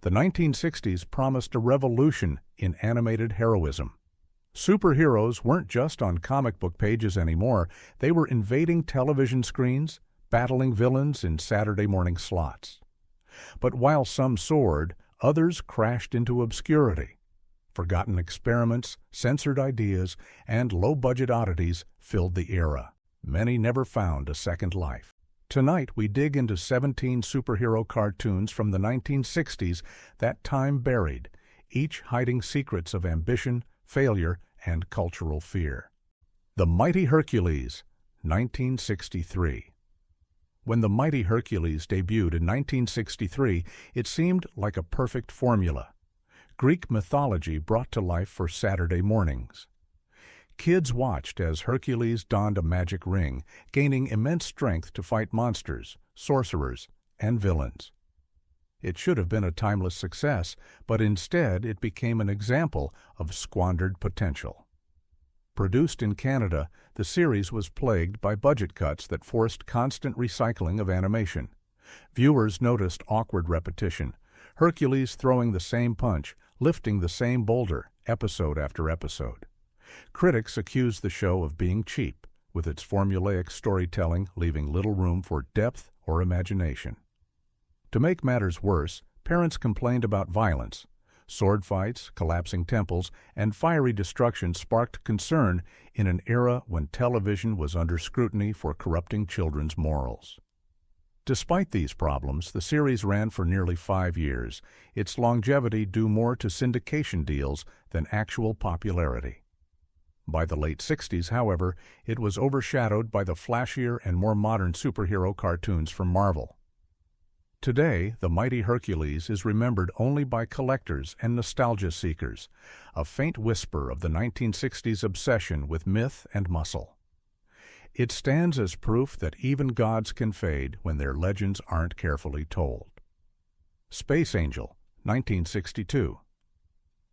The 1960s promised a revolution in animated heroism. Superheroes weren't just on comic book pages anymore, they were invading television screens, battling villains in Saturday morning slots. But while some soared, others crashed into obscurity. Forgotten experiments, censored ideas, and low-budget oddities filled the era. Many never found a second life. Tonight, we dig into 17 superhero cartoons from the 1960s that time buried, each hiding secrets of ambition, failure, and cultural fear. The Mighty Hercules, 1963. When The Mighty Hercules debuted in 1963, it seemed like a perfect formula. Greek mythology brought to life for Saturday mornings. Kids watched as Hercules donned a magic ring, gaining immense strength to fight monsters, sorcerers, and villains. It should have been a timeless success, but instead it became an example of squandered potential. Produced in Canada, the series was plagued by budget cuts that forced constant recycling of animation. Viewers noticed awkward repetition, Hercules throwing the same punch, lifting the same boulder, episode after episode. Critics accused the show of being cheap, with its formulaic storytelling leaving little room for depth or imagination. To make matters worse, parents complained about violence. Sword fights, collapsing temples, and fiery destruction sparked concern in an era when television was under scrutiny for corrupting children's morals. Despite these problems, the series ran for nearly 5 years, its longevity due more to syndication deals than actual popularity. By the late 60s, however, it was overshadowed by the flashier and more modern superhero cartoons from Marvel. Today, The Mighty Hercules is remembered only by collectors and nostalgia seekers, a faint whisper of the 1960s obsession with myth and muscle. It stands as proof that even gods can fade when their legends aren't carefully told. Space Angel, 1962.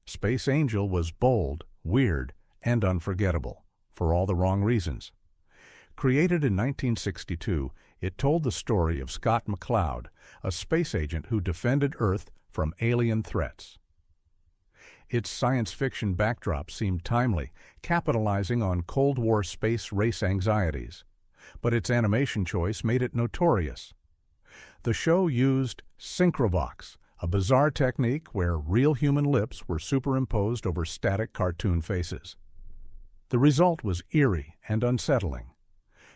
Space Angel was bold, weird, and unforgettable, for all the wrong reasons. Created in 1962, it told the story of Scott McCloud, a space agent who defended Earth from alien threats. Its science fiction backdrop seemed timely, capitalizing on Cold War space race anxieties, but its animation choice made it notorious. The show used Synchrovox, a bizarre technique where real human lips were superimposed over static cartoon faces. The result was eerie and unsettling.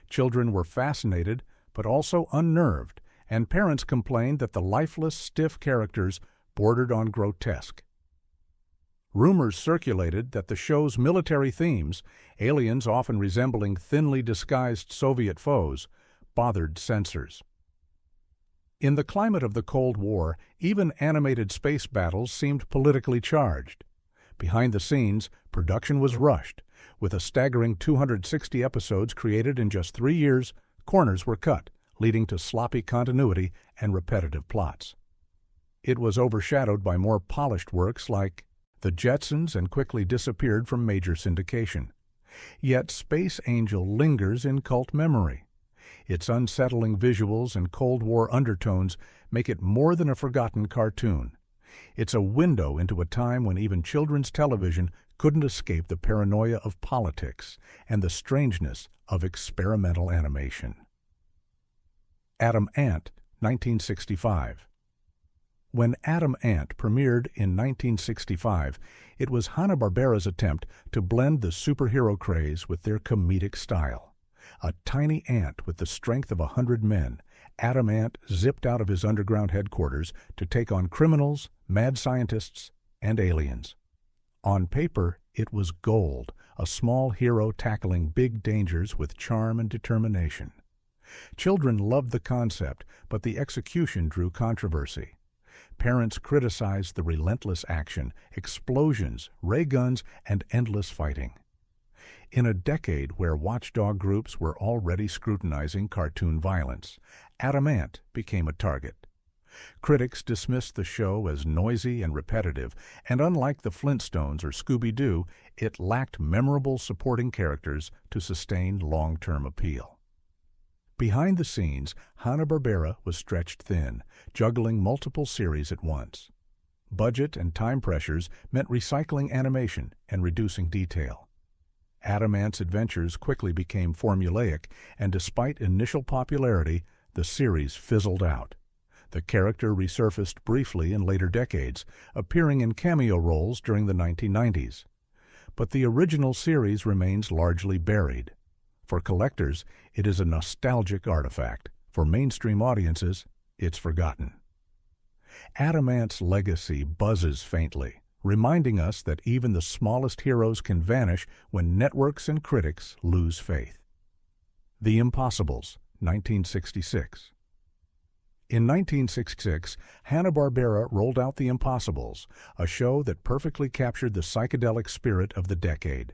Children were fascinated, but also unnerved, and parents complained that the lifeless, stiff characters bordered on grotesque. Rumors circulated that the show's military themes, aliens often resembling thinly disguised Soviet foes, bothered censors. In the climate of the Cold War, even animated space battles seemed politically charged. Behind the scenes, production was rushed. With a staggering 260 episodes created in just 3 years, corners were cut, leading to sloppy continuity and repetitive plots. It was overshadowed by more polished works like The Jetsons and quickly disappeared from major syndication. Yet Space Angel lingers in cult memory. Its unsettling visuals and Cold War undertones make it more than a forgotten cartoon. It's a window into a time when even children's television couldn't escape the paranoia of politics and the strangeness of experimental animation. Adam Ant, 1965. When Adam Ant premiered in 1965, it was Hanna-Barbera's attempt to blend the superhero craze with their comedic style. A tiny ant with the strength of 100 men, Adam Ant zipped out of his underground headquarters to take on criminals, mad scientists, and aliens. On paper, it was gold, a small hero tackling big dangers with charm and determination. Children loved the concept, but the execution drew controversy. Parents criticized the relentless action, explosions, ray guns, and endless fighting. In a decade where watchdog groups were already scrutinizing cartoon violence, Adam Ant became a target. Critics dismissed the show as noisy and repetitive, and unlike the Flintstones or Scooby-Doo, it lacked memorable supporting characters to sustain long-term appeal. Behind the scenes, Hanna-Barbera was stretched thin, juggling multiple series at once. Budget and time pressures meant recycling animation and reducing detail. Adamant's adventures quickly became formulaic, and despite initial popularity, the series fizzled out. The character resurfaced briefly in later decades, appearing in cameo roles during the 1990s. But the original series remains largely buried. For collectors, it is a nostalgic artifact. For mainstream audiences, it's forgotten. Adamant's legacy buzzes faintly, reminding us that even the smallest heroes can vanish when networks and critics lose faith. The Impossibles, 1966. In 1966, Hanna-Barbera rolled out The Impossibles, a show that perfectly captured the psychedelic spirit of the decade.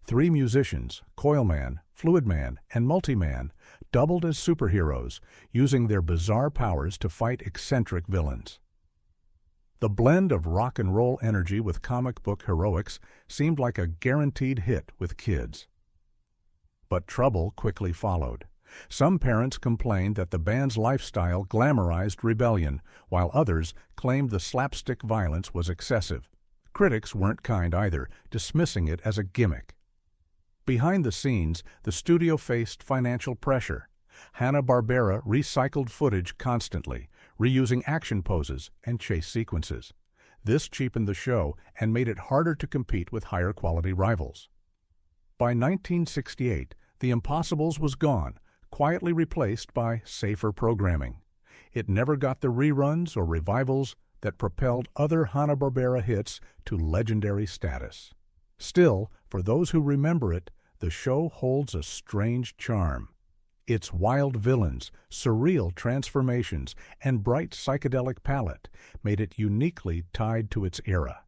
3 musicians, Coilman, Fluidman, and Multiman, doubled as superheroes, using their bizarre powers to fight eccentric villains. The blend of rock and roll energy with comic book heroics seemed like a guaranteed hit with kids. But trouble quickly followed. Some parents complained that the band's lifestyle glamorized rebellion, while others claimed the slapstick violence was excessive. Critics weren't kind either, dismissing it as a gimmick. Behind the scenes, the studio faced financial pressure. Hanna-Barbera recycled footage constantly, reusing action poses and chase sequences. This cheapened the show and made it harder to compete with higher-quality rivals. By 1968, The Impossibles was gone, quietly replaced by safer programming. It never got the reruns or revivals that propelled other Hanna-Barbera hits to legendary status. Still, for those who remember it, the show holds a strange charm. Its wild villains, surreal transformations, and bright psychedelic palette made it uniquely tied to its era.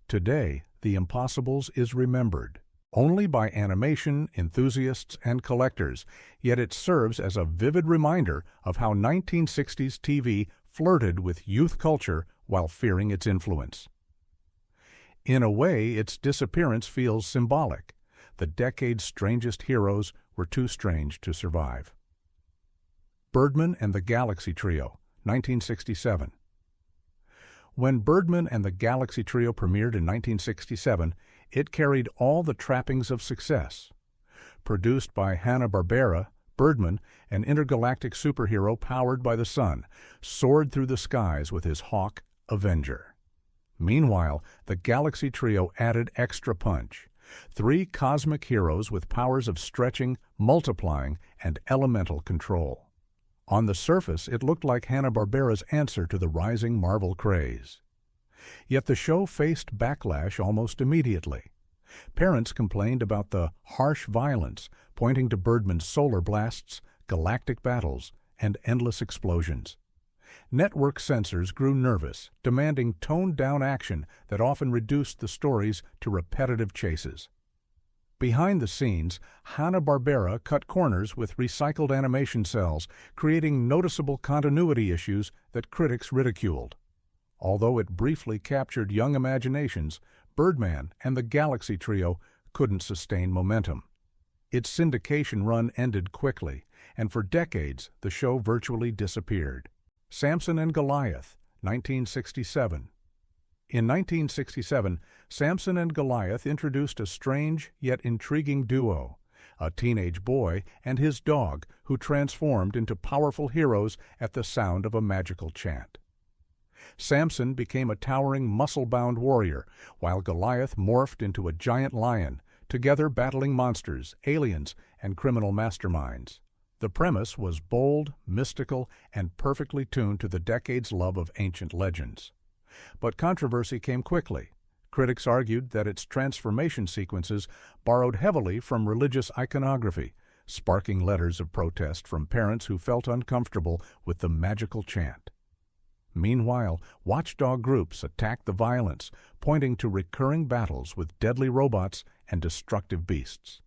Today, The Impossibles is remembered only by animation enthusiasts and collectors, yet it serves as a vivid reminder of how 1960s TV flirted with youth culture while fearing its influence. In a way, its disappearance feels symbolic. The decade's strangest heroes were too strange to survive. Birdman and the Galaxy Trio, 1967. When Birdman and the Galaxy Trio premiered in 1967, it carried all the trappings of success. Produced by Hanna-Barbera, Birdman, an intergalactic superhero powered by the sun, soared through the skies with his hawk, Avenger. Meanwhile, the Galaxy Trio added extra punch. 3 cosmic heroes with powers of stretching, multiplying, and elemental control. On the surface, it looked like Hanna-Barbera's answer to the rising Marvel craze. Yet the show faced backlash almost immediately. Parents complained about the harsh violence, pointing to Birdman's solar blasts, galactic battles, and endless explosions. Network censors grew nervous, demanding toned-down action that often reduced the stories to repetitive chases. Behind the scenes, Hanna-Barbera cut corners with recycled animation cells, creating noticeable continuity issues that critics ridiculed. Although it briefly captured young imaginations, Birdman and the Galaxy Trio couldn't sustain momentum. Its syndication run ended quickly, and for decades the show virtually disappeared. Samson and Goliath, 1967. In 1967, Samson and Goliath introduced a strange yet intriguing duo, a teenage boy and his dog who transformed into powerful heroes at the sound of a magical chant. Samson became a towering muscle-bound warrior, while Goliath morphed into a giant lion, together battling monsters, aliens, and criminal masterminds. The premise was bold, mystical, and perfectly tuned to the decade's love of ancient legends. But controversy came quickly. Critics argued that its transformation sequences borrowed heavily from religious iconography, sparking letters of protest from parents who felt uncomfortable with the magical chant. Meanwhile, watchdog groups attacked the violence, pointing to recurring battles with deadly robots and destructive beasts.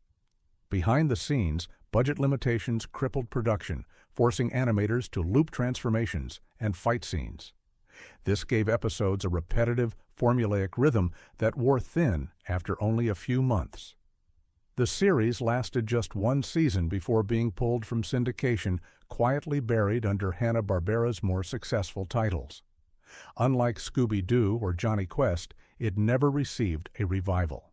Behind the scenes, budget limitations crippled production, forcing animators to loop transformations and fight scenes. This gave episodes a repetitive, formulaic rhythm that wore thin after only a few months. The series lasted just 1 season before being pulled from syndication, quietly buried under Hanna-Barbera's more successful titles. Unlike Scooby-Doo or Johnny Quest, it never received a revival.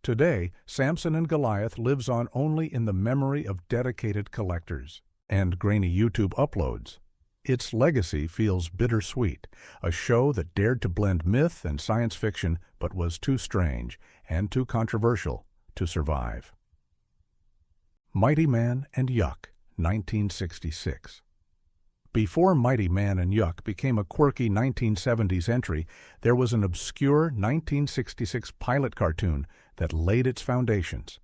Today, Samson and Goliath lives on only in the memory of dedicated collectors and grainy YouTube uploads. Its legacy feels bittersweet, a show that dared to blend myth and science fiction but was too strange and too controversial to survive. Mighty Man and Yuck, 1966. Before Mighty Man and Yuck became a quirky 1970s entry, there was an obscure 1966 pilot cartoon that laid its foundations.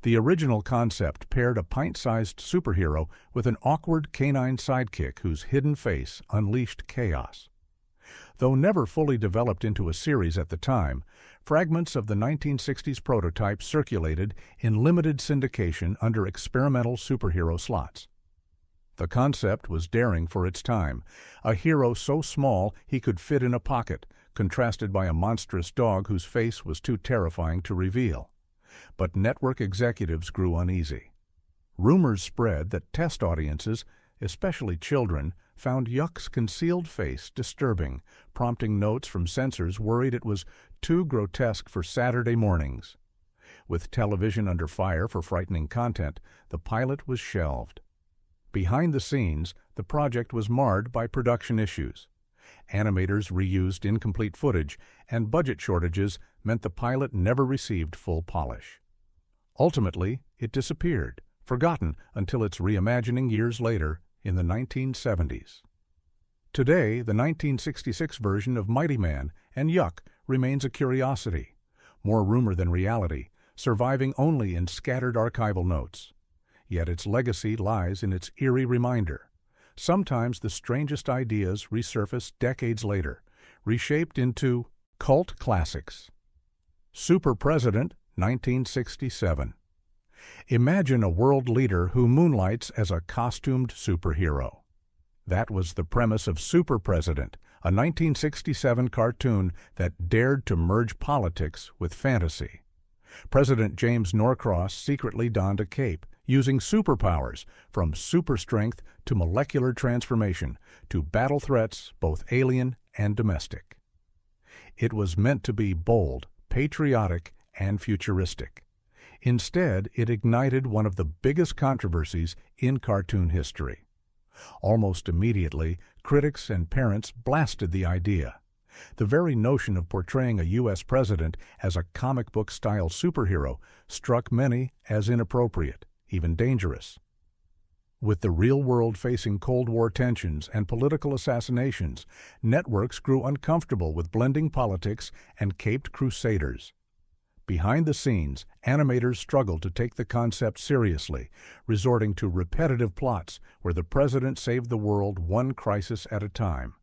The original concept paired a pint-sized superhero with an awkward canine sidekick whose hidden face unleashed chaos. Though never fully developed into a series at the time, fragments of the 1960s prototype circulated in limited syndication under experimental superhero slots. The concept was daring for its time, a hero so small he could fit in a pocket, contrasted by a monstrous dog whose face was too terrifying to reveal. But network executives grew uneasy. Rumors spread that test audiences, especially children, found Yuck's concealed face disturbing, prompting notes from censors worried it was too grotesque for Saturday mornings. With television under fire for frightening content, the pilot was shelved. Behind the scenes, the project was marred by production issues. Animators reused incomplete footage, and budget shortages meant the pilot never received full polish. Ultimately, it disappeared, forgotten until its reimagining years later in the 1970s. Today, the 1966 version of Mighty Man and Yuck remains a curiosity, more rumor than reality, surviving only in scattered archival notes. Yet its legacy lies in its eerie reminder. Sometimes the strangest ideas resurface decades later, reshaped into cult classics. Super President, 1967. Imagine a world leader who moonlights as a costumed superhero. That was the premise of Super President, a 1967 cartoon that dared to merge politics with fantasy. President James Norcross secretly donned a cape, using superpowers, from super strength to molecular transformation, to battle threats both alien and domestic. It was meant to be bold, patriotic, and futuristic. Instead, it ignited one of the biggest controversies in cartoon history. Almost immediately, critics and parents blasted the idea. The very notion of portraying a U.S. president as a comic book-style superhero struck many as inappropriate, even dangerous. With the real world facing Cold War tensions and political assassinations, networks grew uncomfortable with blending politics and caped crusaders. Behind the scenes, animators struggled to take the concept seriously, resorting to repetitive plots where the president saved the world one crisis at a time.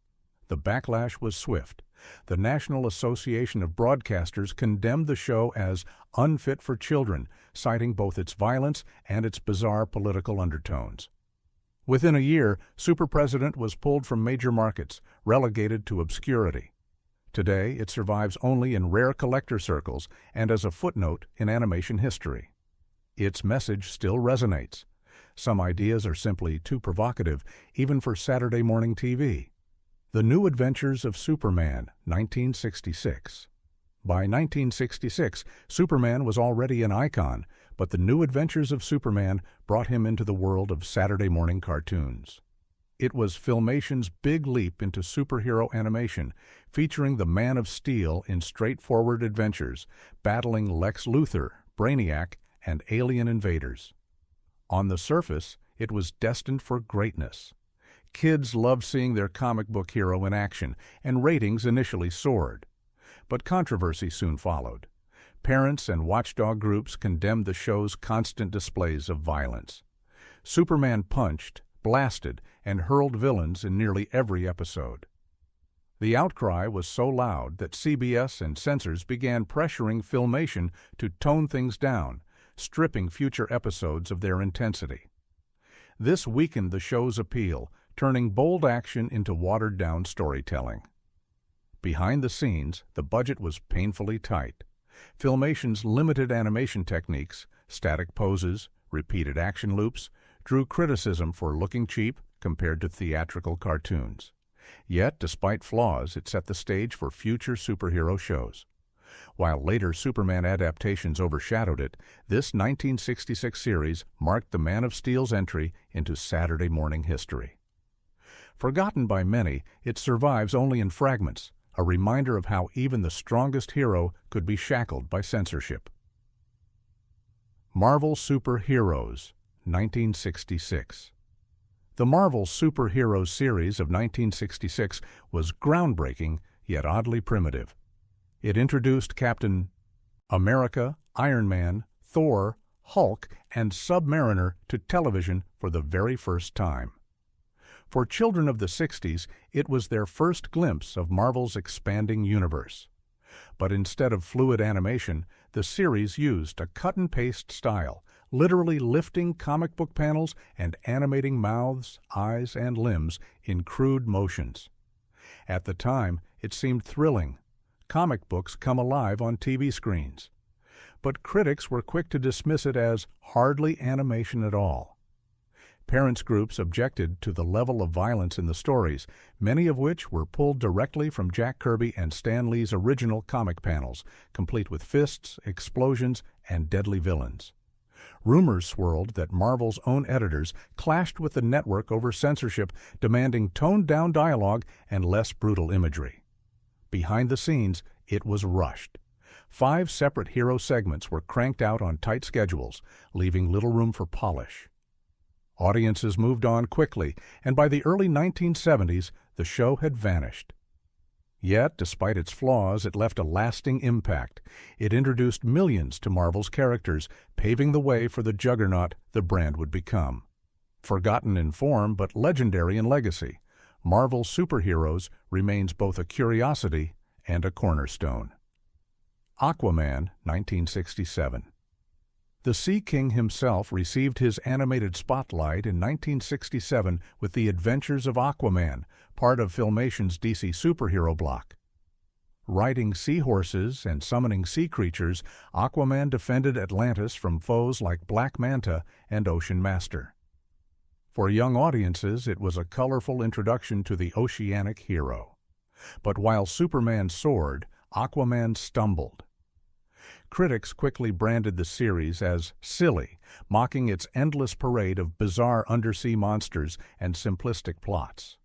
The backlash was swift. The National Association of Broadcasters condemned the show as unfit for children, citing both its violence and its bizarre political undertones. Within a year, Super President was pulled from major markets, relegated to obscurity. Today, it survives only in rare collector circles and as a footnote in animation history. Its message still resonates. Some ideas are simply too provocative, even for Saturday morning TV. The New Adventures of Superman, 1966. By 1966, Superman was already an icon, but The New Adventures of Superman brought him into the world of Saturday morning cartoons. It was Filmation's big leap into superhero animation, featuring the Man of Steel in straightforward adventures, battling Lex Luthor, Brainiac, and alien invaders. On the surface, it was destined for greatness. Kids loved seeing their comic book hero in action, and ratings initially soared. But controversy soon followed. Parents and watchdog groups condemned the show's constant displays of violence. Superman punched, blasted, and hurled villains in nearly every episode. The outcry was so loud that CBS and censors began pressuring Filmation to tone things down, stripping future episodes of their intensity. This weakened the show's appeal, turning bold action into watered-down storytelling. Behind the scenes, the budget was painfully tight. Filmation's limited animation techniques, static poses, repeated action loops, drew criticism for looking cheap compared to theatrical cartoons. Yet, despite flaws, it set the stage for future superhero shows. While later Superman adaptations overshadowed it, this 1966 series marked the Man of Steel's entry into Saturday morning history. Forgotten by many, it survives only in fragments, a reminder of how even the strongest hero could be shackled by censorship. Marvel Superheroes, 1966. The Marvel Superheroes series of 1966 was groundbreaking, yet oddly primitive. It introduced Captain America, Iron Man, Thor, Hulk, and Submariner to television for the very first time. For children of the 60s, it was their first glimpse of Marvel's expanding universe. But instead of fluid animation, the series used a cut-and-paste style, literally lifting comic book panels and animating mouths, eyes, and limbs in crude motions. At the time, it seemed thrilling. Comic books come alive on TV screens. But critics were quick to dismiss it as hardly animation at all. Parents' groups objected to the level of violence in the stories, many of which were pulled directly from Jack Kirby and Stan Lee's original comic panels, complete with fists, explosions, and deadly villains. Rumors swirled that Marvel's own editors clashed with the network over censorship, demanding toned-down dialogue and less brutal imagery. Behind the scenes, it was rushed. 5 separate hero segments were cranked out on tight schedules, leaving little room for polish. Audiences moved on quickly, and by the early 1970s, the show had vanished. Yet, despite its flaws, it left a lasting impact. It introduced millions to Marvel's characters, paving the way for the juggernaut the brand would become. Forgotten in form, but legendary in legacy, Marvel Superheroes remains both a curiosity and a cornerstone. Aquaman, 1967. The Sea King himself received his animated spotlight in 1967 with The Adventures of Aquaman, part of Filmation's DC superhero block. Riding seahorses and summoning sea creatures, Aquaman defended Atlantis from foes like Black Manta and Ocean Master. For young audiences, it was a colorful introduction to the oceanic hero. But while Superman soared, Aquaman stumbled. Critics quickly branded the series as silly, mocking its endless parade of bizarre undersea monsters and simplistic plots.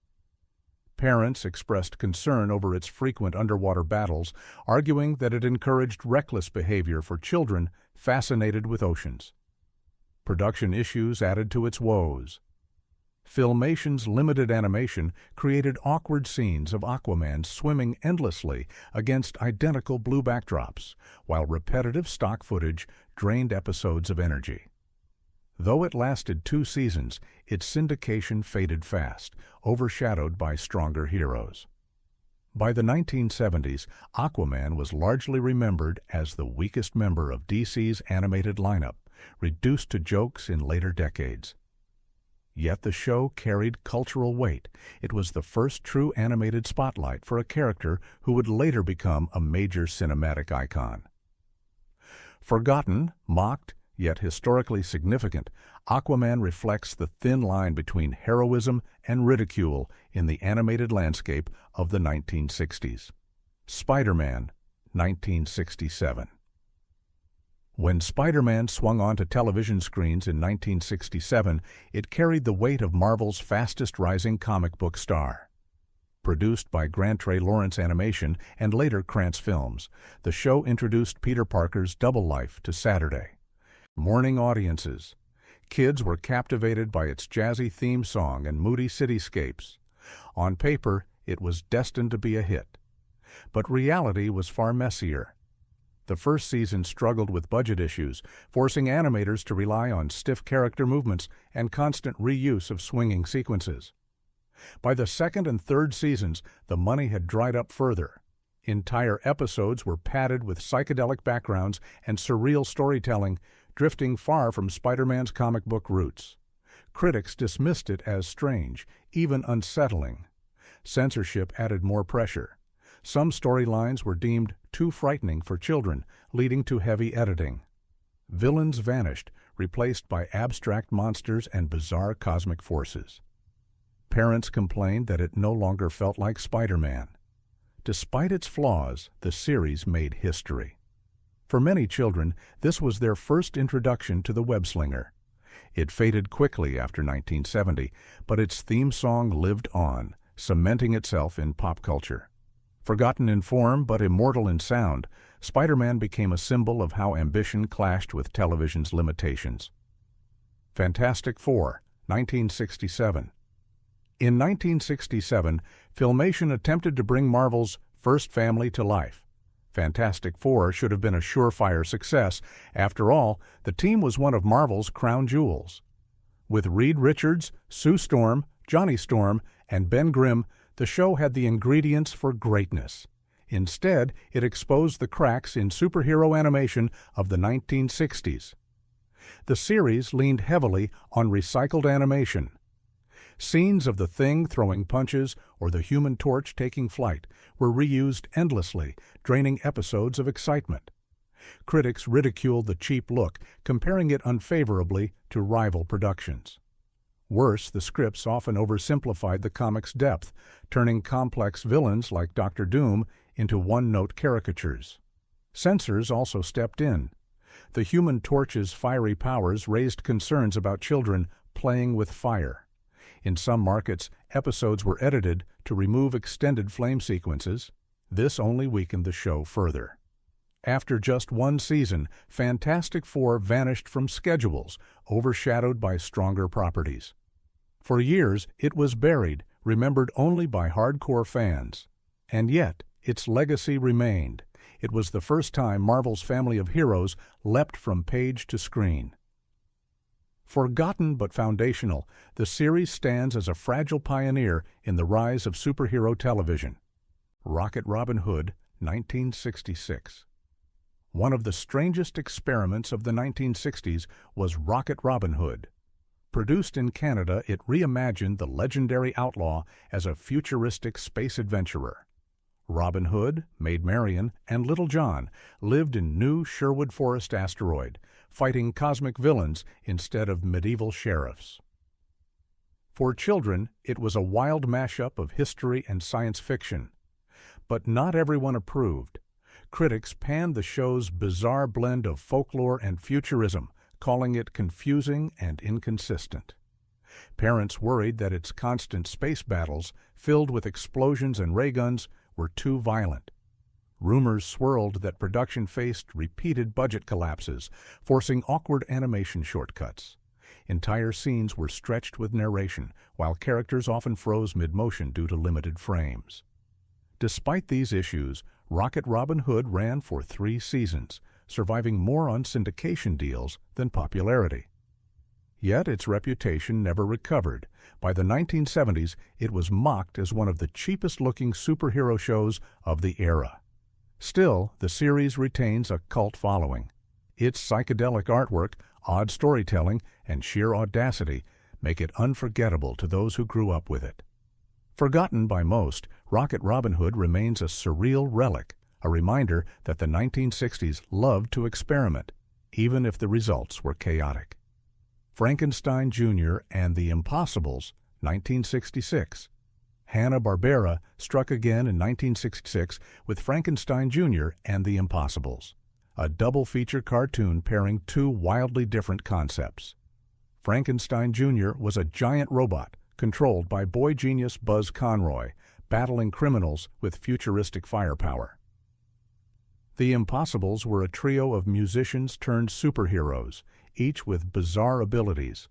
Parents expressed concern over its frequent underwater battles, arguing that it encouraged reckless behavior for children fascinated with oceans. Production issues added to its woes. Filmation's limited animation created awkward scenes of Aquaman swimming endlessly against identical blue backdrops, while repetitive stock footage drained episodes of energy. Though it lasted 2 seasons, its syndication faded fast, overshadowed by stronger heroes. By the 1970s, Aquaman was largely remembered as the weakest member of DC's animated lineup, reduced to jokes in later decades. Yet the show carried cultural weight. It was the first true animated spotlight for a character who would later become a major cinematic icon. Forgotten, mocked, yet historically significant, Aquaman reflects the thin line between heroism and ridicule in the animated landscape of the 1960s. Spider-Man, 1967. When Spider-Man swung onto television screens in 1967, it carried the weight of Marvel's fastest-rising comic book star. Produced by Grant Trey Lawrence Animation and later Krantz Films, the show introduced Peter Parker's double life to Saturday. Morning audiences. Kids were captivated by its jazzy theme song and moody cityscapes. On paper, it was destined to be a hit. But reality was far messier. The first season struggled with budget issues, forcing animators to rely on stiff character movements and constant reuse of swinging sequences. By the second and third seasons, the money had dried up further. Entire episodes were padded with psychedelic backgrounds and surreal storytelling, drifting far from Spider-Man's comic book roots. Critics dismissed it as strange, even unsettling. Censorship added more pressure. Some storylines were deemed too frightening for children, leading to heavy editing. Villains vanished, replaced by abstract monsters and bizarre cosmic forces. Parents complained that it no longer felt like Spider-Man. Despite its flaws, the series made history. For many children, this was their first introduction to the web-slinger. It faded quickly after 1970, but its theme song lived on, cementing itself in pop culture. Forgotten in form but immortal in sound, Spider-Man became a symbol of how ambition clashed with television's limitations. Fantastic Four, 1967. In 1967, Filmation attempted to bring Marvel's first family to life. Fantastic Four should have been a surefire success. After all, the team was one of Marvel's crown jewels. With Reed Richards, Sue Storm, Johnny Storm, and Ben Grimm, the show had the ingredients for greatness. Instead, it exposed the cracks in superhero animation of the 1960s. The series leaned heavily on recycled animation. Scenes of the Thing throwing punches or the Human Torch taking flight were reused endlessly, draining episodes of excitement. Critics ridiculed the cheap look, comparing it unfavorably to rival productions. Worse, the scripts often oversimplified the comic's depth, turning complex villains like Dr. Doom into one-note caricatures. Censors also stepped in. The Human Torch's fiery powers raised concerns about children playing with fire. In some markets, episodes were edited to remove extended flame sequences. This only weakened the show further. After just one season, Fantastic Four vanished from schedules, overshadowed by stronger properties. For years, it was buried, remembered only by hardcore fans. And yet, its legacy remained. It was the first time Marvel's family of heroes leapt from page to screen. Forgotten but foundational, the series stands as a fragile pioneer in the rise of superhero television. Rocket Robin Hood, 1966. One of the strangest experiments of the 1960s was Rocket Robin Hood. Produced in Canada, it reimagined the legendary outlaw as a futuristic space adventurer. Robin Hood, Maid Marian, and Little John lived in New Sherwood Forest asteroid, fighting cosmic villains instead of medieval sheriffs. For children, it was a wild mashup of history and science fiction. But not everyone approved. Critics panned the show's bizarre blend of folklore and futurism, calling it confusing and inconsistent. Parents worried that its constant space battles, filled with explosions and ray guns, were too violent. Rumors swirled that production faced repeated budget collapses, forcing awkward animation shortcuts. Entire scenes were stretched with narration, while characters often froze mid-motion due to limited frames. Despite these issues, Rocket Robin Hood ran for 3 seasons, surviving more on syndication deals than popularity. Yet its reputation never recovered. By the 1970s, it was mocked as one of the cheapest-looking superhero shows of the era. Still, the series retains a cult following. Its psychedelic artwork, odd storytelling, and sheer audacity make it unforgettable to those who grew up with it. Forgotten by most, Rocket Robin Hood remains a surreal relic, a reminder that the 1960s loved to experiment, even if the results were chaotic. Frankenstein Jr. and the Impossibles, 1966. Hanna-Barbera struck again in 1966 with Frankenstein Jr. and the Impossibles, a double-feature cartoon pairing 2 wildly different concepts. Frankenstein Jr. was a giant robot controlled by boy genius Buzz Conroy, battling criminals with futuristic firepower. The Impossibles were a trio of musicians turned superheroes, each with bizarre abilities.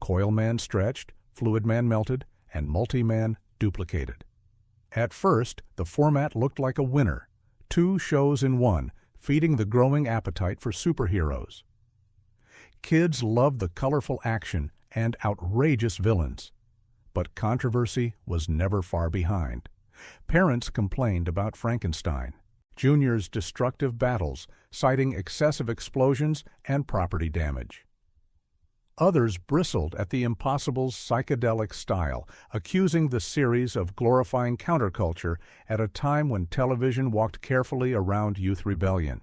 Coil Man stretched, Fluid Man melted, and Multi-Man duplicated. At first, the format looked like a winner, 2 shows in one, feeding the growing appetite for superheroes. Kids loved the colorful action and outrageous villains. But controversy was never far behind. Parents complained about Frankenstein Jr.'s destructive battles, citing excessive explosions and property damage. Others bristled at the Impossible's psychedelic style, accusing the series of glorifying counterculture at a time when television walked carefully around youth rebellion.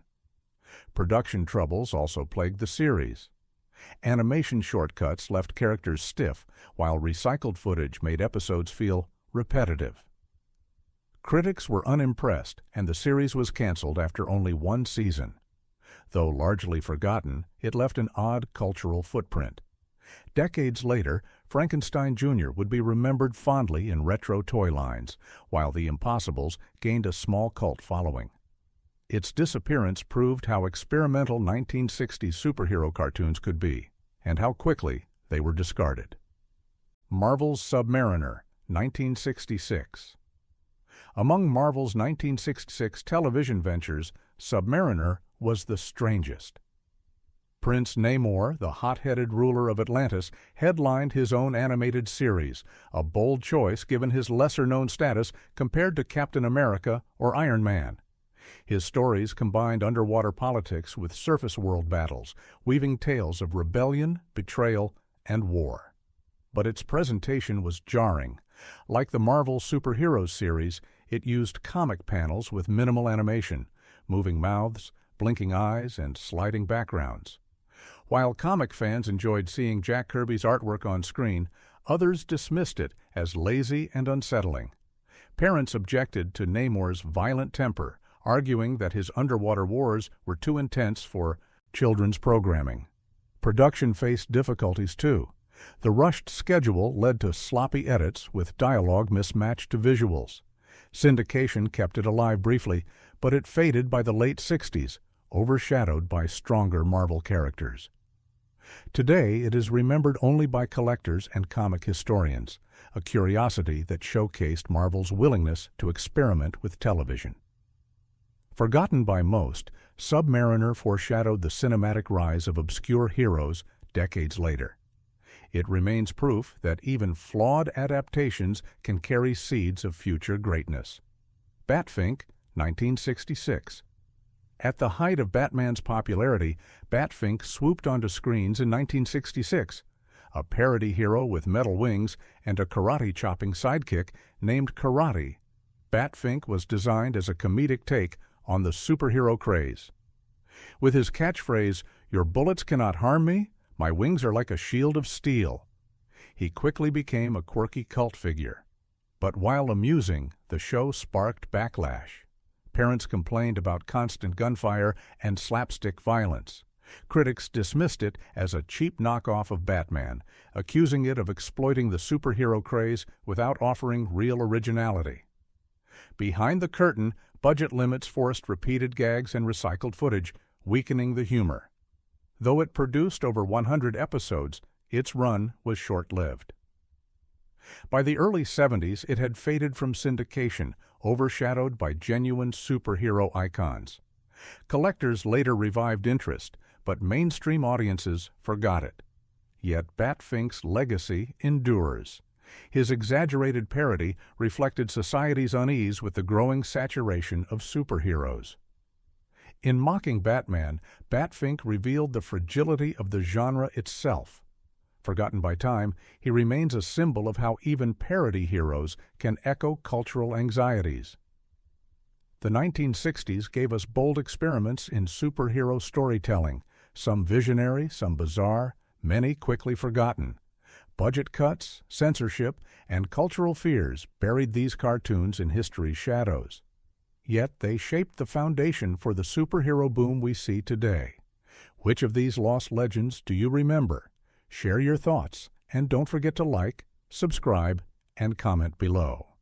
Production troubles also plagued the series. Animation shortcuts left characters stiff, while recycled footage made episodes feel repetitive. Critics were unimpressed, and the series was canceled after only one season. Though largely forgotten, it left an odd cultural footprint. Decades later, Frankenstein Jr. would be remembered fondly in retro toy lines, while The Impossibles gained a small cult following. Its disappearance proved how experimental 1960s superhero cartoons could be, and how quickly they were discarded. Marvel's Submariner, 1966. Among Marvel's 1966 television ventures, Submariner was the strangest. Prince Namor, the hot-headed ruler of Atlantis, headlined his own animated series, a bold choice given his lesser-known status compared to Captain America or Iron Man. His stories combined underwater politics with surface world battles, weaving tales of rebellion, betrayal, and war. But its presentation was jarring. Like the Marvel Superheroes series, it used comic panels with minimal animation, moving mouths, blinking eyes, and sliding backgrounds. While comic fans enjoyed seeing Jack Kirby's artwork on screen, others dismissed it as lazy and unsettling. Parents objected to Namor's violent temper, arguing that his underwater wars were too intense for children's programming. Production faced difficulties too. The rushed schedule led to sloppy edits with dialogue mismatched to visuals. Syndication kept it alive briefly, but it faded by the late 60s, overshadowed by stronger Marvel characters. Today, it is remembered only by collectors and comic historians, a curiosity that showcased Marvel's willingness to experiment with television. Forgotten by most, Submariner foreshadowed the cinematic rise of obscure heroes decades later. It remains proof that even flawed adaptations can carry seeds of future greatness. Batfink, 1966. At the height of Batman's popularity, Batfink swooped onto screens in 1966. A parody hero with metal wings and a karate-chopping sidekick named Karate, Batfink was designed as a comedic take on the superhero craze. With his catchphrase, "Your bullets cannot harm me, my wings are like a shield of steel," he quickly became a quirky cult figure. But while amusing, the show sparked backlash. Parents complained about constant gunfire and slapstick violence. Critics dismissed it as a cheap knockoff of Batman, accusing it of exploiting the superhero craze without offering real originality. Behind the curtain, budget limits forced repeated gags and recycled footage, weakening the humor. Though it produced over 100 episodes, its run was short-lived. By the early 70s, it had faded from syndication, overshadowed by genuine superhero icons. Collectors later revived interest, but mainstream audiences forgot it. Yet Batfink's legacy endures. His exaggerated parody reflected society's unease with the growing saturation of superheroes. In mocking Batman, Batfink revealed the fragility of the genre itself. Forgotten by time, he remains a symbol of how even parody heroes can echo cultural anxieties. The 1960s gave us bold experiments in superhero storytelling, some visionary, some bizarre, many quickly forgotten. Budget cuts, censorship, and cultural fears buried these cartoons in history's shadows. Yet they shaped the foundation for the superhero boom we see today. Which of these lost legends do you remember? Share your thoughts, and don't forget to like, subscribe, and comment below.